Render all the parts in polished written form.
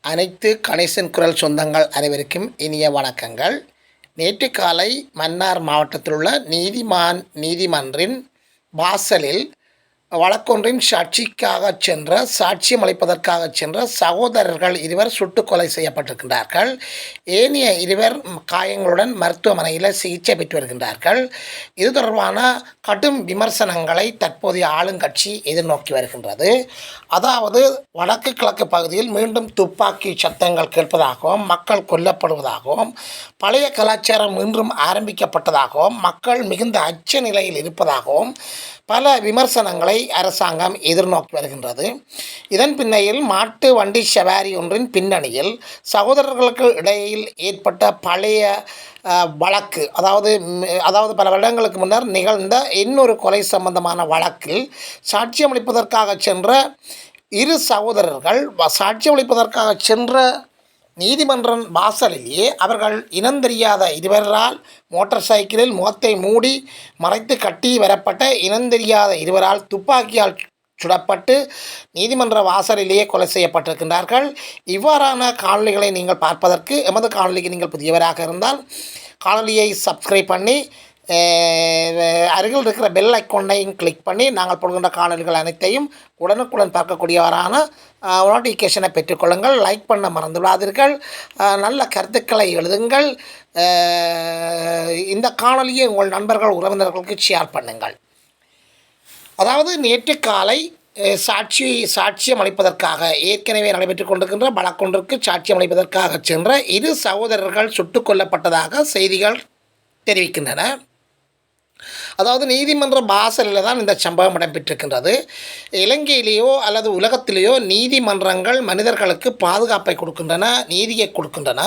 அனைத்து கணேசன் குரல் சொந்தங்கள் அனைவருக்கும் இனிய வணக்கங்கள். நேற்று காலை மன்னார் மாவட்டத்தில் உள்ள நீதிமன்றின் வாசலில் வழக்கொன்றின் சாட்சியம் அளிப்பதற்காக சென்ற சகோதரர்கள் இருவர் சுட்டுக் கொலை செய்யப்பட்டிருக்கின்றார்கள். ஏனைய இருவர் காயங்களுடன் மருத்துவமனையில் சிகிச்சை பெற்று வருகின்றார்கள். இது தொடர்பான கடும் விமர்சனங்களை தற்போதைய ஆளுங்கட்சி எதிர்நோக்கி வருகின்றது. அதாவது வடக்கு கிழக்கு பகுதியில் மீண்டும் துப்பாக்கி சத்தங்கள் கேட்பதாகவும், மக்கள் கொல்லப்படுவதாகவும், பழைய கலாச்சாரம் மீண்டும் ஆரம்பிக்கப்பட்டதாகவும், மக்கள் மிகுந்த அச்ச நிலையில் இருப்பதாகவும் பல விமர்சனங்களை அரசாங்கம் எதிர்நோக்கி வருகின்றது. இதன் பின்னையில் மாட்டு வண்டி சவாரி ஒன்றின் பின்னணியில் சகோதரர்களுக்கு இடையில் ஏற்பட்ட பழைய வழக்கு, அதாவது பல வருடங்களுக்கு முன்னர் நிகழ்ந்த இன்னொரு கொலை சம்பந்தமான வழக்கில் சாட்சியமளிப்பதற்காக சென்ற இரு சகோதரர்கள் சாட்சியமளிப்பதற்காக சென்ற நீதிமன்றம் வாசலிலேயே அவர்கள் இனந்தெரியாத இருவரால் மோட்டார் சைக்கிளில் முகத்தை மூடி மறைத்து கட்டி வரப்பட்ட இனந்தெரியாத இருவரால் துப்பாக்கியால் சுடப்பட்டு நீதிமன்ற வாசலிலேயே கொலை செய்யப்பட்டிருக்கின்றார்கள். இவ்வாறான காணொலிகளை நீங்கள் பார்ப்பதற்கு எமது காணொலிக்கு நீங்கள் புதியவராக இருந்தால் காணொலியை சப்ஸ்கிரைப் பண்ணி அருகில் இருக்கிற பெல் ஐக்கானையும் கிளிக் பண்ணி நாங்கள் போடுகின்ற காணொலிகள் அனைத்தையும் உடனுக்குடன் பார்க்கக்கூடியவரான நோட்டிஃபிகேஷனை பெற்றுக்கொள்ளுங்கள். லைக் பண்ண மறந்துவிடாதீர்கள். நல்ல கருத்துக்களை எழுதுங்கள். இந்த காணொலியை உங்கள் நண்பர்கள் உறவினர்களுக்கு ஷேர் பண்ணுங்கள். அதாவது நேற்று காலை சாட்சியம் அளிப்பதற்காக ஏற்கனவே நடைபெற்றுக் கொண்டிருக்கின்ற வழக்கொன்றுக்கு சாட்சியம் அளிப்பதற்காக சென்ற இரு சகோதரர்கள் சுட்டுக் கொல்லப்பட்டதாக செய்திகள் தெரிவிக்கின்றன. அதாவது நீதிமன்ற வாசலில் தான் இந்த சம்பவம் இடம்பெற்றிருக்கின்றது. இலங்கையிலேயோ அல்லது உலகத்திலேயோ நீதிமன்றங்கள் மனிதர்களுக்கு பாதுகாப்பை கொடுக்கின்றன, நீதியை கொடுக்கின்றன.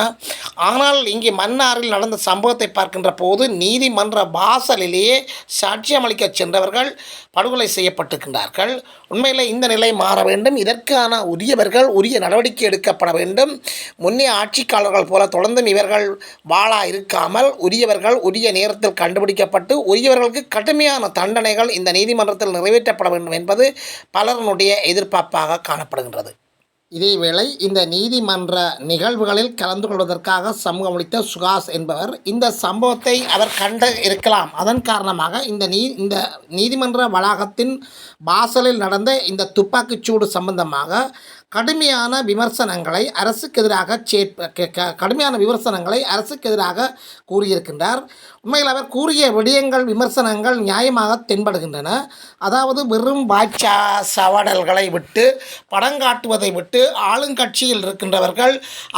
ஆனால் இங்கே மன்னாரில் நடந்த சம்பவத்தை பார்க்கின்ற போது நீதிமன்ற வாசலிலேயே சாட்சியம் அளிக்க சென்றவர்கள் படுகொலை செய்யப்பட்டிருக்கின்றார்கள். உண்மையில் இந்த நிலை மாற வேண்டும். இதற்கான உரியவர்கள் உரிய நடவடிக்கை எடுக்கப்பட வேண்டும். முன்னே ஆட்சிக்காரர்கள் போல தொடர்ந்தும் இவர்கள் வாழா இருக்காமல் உரியவர்கள் உரிய நேரத்தில் கண்டுபிடிக்கப்பட்டு உரியவர்களுக்கு கடுமையான தண்டனைகள் இந்த நீதிமன்றத்தில் நிறைவேற்றப்பட வேண்டும் என்பது பலருடைய எதிர்பார்ப்பாக காணப்படுகின்றது. இதேவேளை இந்த நீதிமன்ற நிகழ்வுகளில் கலந்து கொள்வதற்காக சமூகம் அளித்த சுகாஸ் என்பவர் இந்த சம்பவத்தை அவர் கண்டு இருக்கலாம். அதன் காரணமாக இந்த நீதிமன்ற வளாகத்தின் வாசலில் நடந்த இந்த துப்பாக்கிச்சூடு சம்பந்தமாக கடுமையான விமர்சனங்களை அரசுக்கு எதிராக கூறியிருக்கின்றார். உண்மையில் அவர் கூறிய விடயங்கள், விமர்சனங்கள் நியாயமாக தென்படுகின்றன. அதாவது வெறும் வாய்ச்சா சவாடல்களை விட்டு, படம் காட்டுவதை விட்டு ஆளுங்கட்சியில் இருக்கின்றவர்கள்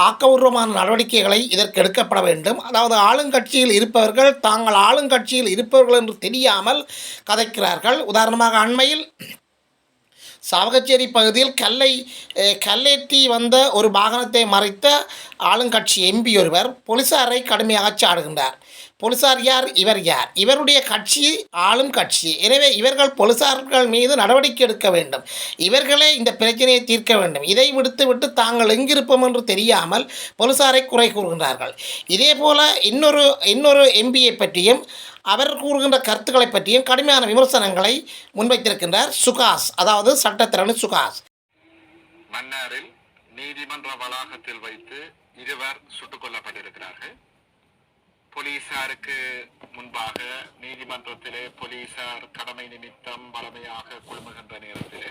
ஆக்கபூர்வமான நடவடிக்கைகளை இதற்கு எடுக்கப்பட வேண்டும். அதாவது ஆளுங்கட்சியில் இருப்பவர்கள் தாங்கள் ஆளுங்கட்சியில் இருப்பவர்கள் என்று தெரியாமல் கதைக்கிறார்கள். உதாரணமாக அண்மையில் சாவகச்சேரி பகுதியில் கல்லேற்றி வந்த ஒரு வாகனத்தை மறைத்த ஆளுங்கட்சி எம்பி ஒருவர் போலீசாரை கடுமையாக சாடுகின்றார். போலீசார் யார்? இவர் யார்? இவருடைய கட்சி ஆளும் கட்சி. எனவே இவர்கள் போலீசார்கள் மீது நடவடிக்கை எடுக்க வேண்டும். இவர்களே இந்த பிரச்சனையை தீர்க்க வேண்டும். இதை விடுத்துவிட்டு தாங்கள் எங்கிருப்போம் என்று தெரியாமல் போலீசாரை குறை கூறுகின்றார்கள். இதே போல இன்னொரு எம்பியை பற்றியும் அவர் கூறுகின்ற கருத்துக்களை பற்றியும் கடுமையான விமர்சனங்களை முன்வைத்திருக்கின்றார் சுகாஸ், அதாவது சட்டத்திரணி சுகாஸ். மன்னாரில் நீதிமன்ற வளாகத்தில் வைத்து இருவர் சுட்டுக் கொல்லப்பட்டிருக்கிறார்கள். போலீசாருக்கு முன்பாக நீதிமன்றத்திலே போலீசார் கடமை நிமித்தம் வளமையாக குழுமுகின்ற நேரத்திலே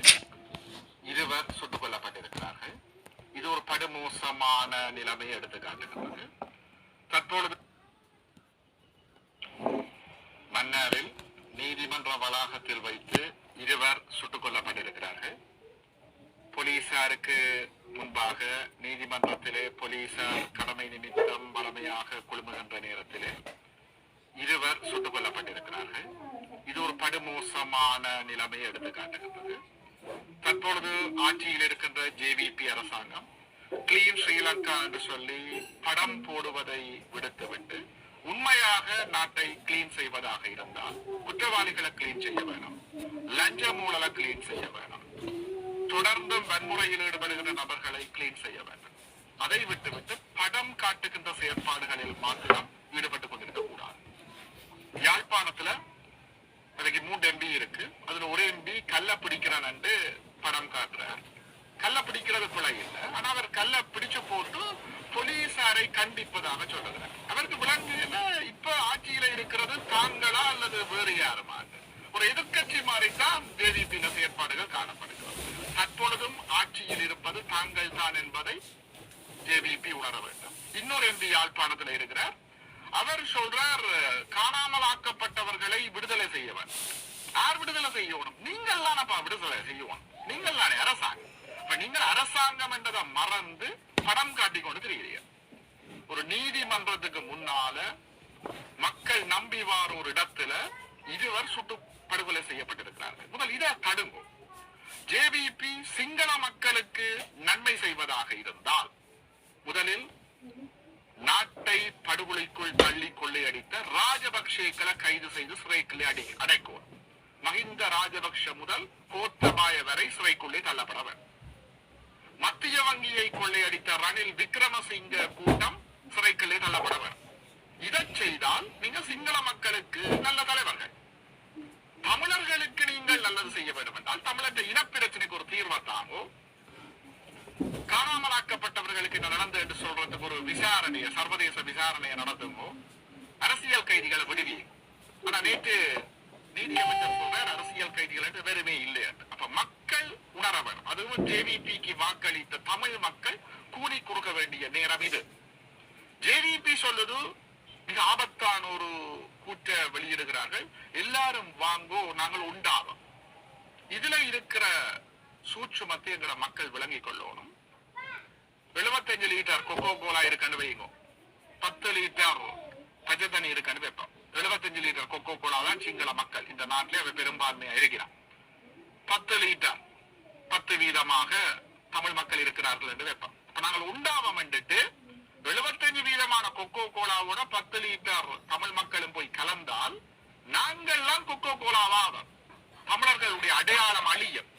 இருவர் சுட்டுக் கொல்லப்பட்டிருக்கிறார்கள். இது ஒரு படுமோசமான நிலைமையை எடுத்து காட்டுகிறது. தற்பொழுது மன்னாரில் நீதிமன்ற வளாகத்தில் வைத்து இருவர் சுட்டுக் கொல்லப்பட்டிருக்கிறார்கள். போலீசாருக்கு முன்பாக நீதிமன்றத்திலே போலீசார் கடமை நிமித்தம் வளமையாக குழுமுகின்ற நேரத்திலே இருவர் சுட்டுக் கொல்லப்பட்டிருக்கிறார்கள். இது ஒரு படுமோசமான நிலைமையை எடுத்து காட்டுகின்றது. தற்பொழுது ஆட்சியில் இருக்கின்ற ஜேவிபி அரசாங்கம் கிளீன் ஸ்ரீலங்கா என்று சொல்லி படம் போடுவதை விடுத்துவிட்டு உண்மையாக நாட்டை கிளீன் செய்வதாக இருந்தால் குற்றவாளிகளை கிளீன் செய்ய வேணும், லஞ்ச மூலலை கிளீன் செய்ய வேணும், தொடர்ந்து வன்முறையில் ஈடுபடுகின்ற நபர்களை கிளீன் செய்ய வேண்டும். அதை விட்டுவிட்டு படம் காட்டுகின்ற செயற்பாடுகளில் மாத்திரம் ஈடுபட்டுக் கொண்டிருக்க கூடாது. யாழ்ப்பாணத்துல 3 எம்பி இருக்கு. அதுல ஒரு எம்பி கல்ல பிடிக்கிறான் என்று படம் காட்டுறார். கள்ள பிடிக்கிறது பிழை இல்லை. ஆனா அவர் கள்ள பிடிச்சு போட்டு போலீசாரை கண்டிப்பதாக சொல்லுகிறார். அவருக்கு விளங்குல இப்ப ஆட்சியில இருக்கிறது தாங்களா அல்லது வேறு யாருமா? ஒரு எதிர்கட்சி மாதிரிதான் ஜேவிபி செயற்பாடுகள் காணப்படுகிறது. தற்பொழுதும் ஆட்சியில் இருப்பது தாங்கள் தான் என்பதை ஜேவிபி உணர வேண்டும். இன்னொரு எம்பி யாழ்ப்பாணத்தில் இருக்கிறார். அவர் சொல்றார், காணாமல் ஆக்கப்பட்டவர்களை விடுதலை செய்யவர். யார் விடுதலை செய்யணும்? நீங்கள் தானப்பா விடுதலை செய்யணும். நீங்கள் தானே அரசாங்கம். இப்ப நீங்கள் அரசாங்கம் என்றதை மறந்து படம் காட்டிக்கொண்டு திரிகிறீர்கள். ஒரு நீதிமன்றத்துக்கு முன்னால மக்கள் நம்பி வார ஒரு இடத்துல இருவர் சுட்டு படுகொலை செய்யப்பட்டிருக்கிறார்கள். முதல் இதை தடுங்கும். ஜேவிபி சிங்கள மக்களுக்கு நன்மை செய்வதாக இருந்தால் முதலில் நாட்டை படுகொலைக்குள் தள்ளி கொள்ளையடித்த ராஜபக்சேக்களை கைது செய்து சிறைக்குள்ளே அடைக்கும். மஹிந்த ராஜபக்ஷ முதல் கோத்தபாய வரை சிறைக்குள்ளே தள்ளப்படவர். மத்திய வங்கியை கொள்ளையடித்த ரணில் விக்ரமசிங்க கூட்டம் சிறைக்குள்ளே தள்ளப்படவர். இதை செய்தால் நீங்க சிங்கள மக்களுக்கு நல்ல தலைவர்கள். தமிழர்களுக்கு நீங்கள் நல்லது செய்ய வேண்டும் என்றால் தமிழக இனப்பிரச்சனைக்கு ஒரு தீர்வை தாங்கோ. காணாமலாக்கப்பட்டவர்களுக்கு என்ன நடந்தது என்று சொல்றதுக்கு ஒரு விசாரணையை, சர்வதேச விசாரணையை நடத்துமோ. அரசியல் கைதிகளை விடுவி. ஆனா நேற்று நீதியமைச்சர் சொல்றார் அரசியல் கைதிகள் என்று வெறுமே இல்லை. அப்ப மக்கள் உணரவர். அதுவும் ஜேவிபிக்கு வாக்களித்த தமிழ் மக்கள் கூலி கொடுக்க வேண்டிய நேரம் இது. ஜேவிபி சொல்லுது மிக ஆபத்தான ஒரு கூட்ட வெளியிடுகிறார்கள். எல்லாரும் வாங்கோ, நாங்கள் உண்டாகும். இதுல இருக்கிற சூட்சுமத்தை எங்களை மக்கள் விளங்கிக் கொள்ளணும். 75 லிட்டர் கொக்கோ கோலா இருக்குன்னு வைங்க, 10 லிட்டர் பச்சை தண்ணி இருக்குன்னு வைப்போம். 75 லிட்டர் கொக்கோ கோலா தான் சிங்கள மக்கள் இந்த நாட்டிலே அவை பெரும்பான்மையா இருக்கிறார். 10 லிட்டர் 10% தமிழ் மக்கள் இருக்கிறார்கள் என்று வைப்போம். இப்ப நாங்கள் உண்டாவம் என்றுட்டு 75% கொக்கோ கோலாவோட 10 லிட்டர் தமிழ் மக்களும் போய் கலந்தால் நாங்கள்லாம் கொக்கோ கோலாவாகும். தமிழர்களுடைய அடையாளம் அழியும்,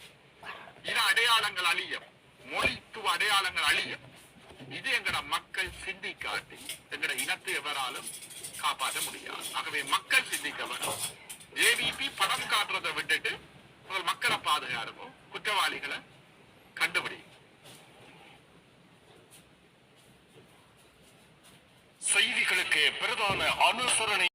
இன அடையாளங்கள் அழியும், மொழித்துவ அடையாளங்கள் அழியும். இது எங்கட மக்கள் சிந்திக்காட்டி எங்கட இனத்தை எவராலும் காப்பாற்ற முடியாது. ஆகவே மக்கள் சிந்திக்க வேண்டும். ஜேவிபி படம் காட்டுறதை விட்டுட்டு மக்களை பாதுகாருங்க, குற்றவாளிகளை கண்டுபிடி. செய்திகளுக்கு பிரதான அனுசரணை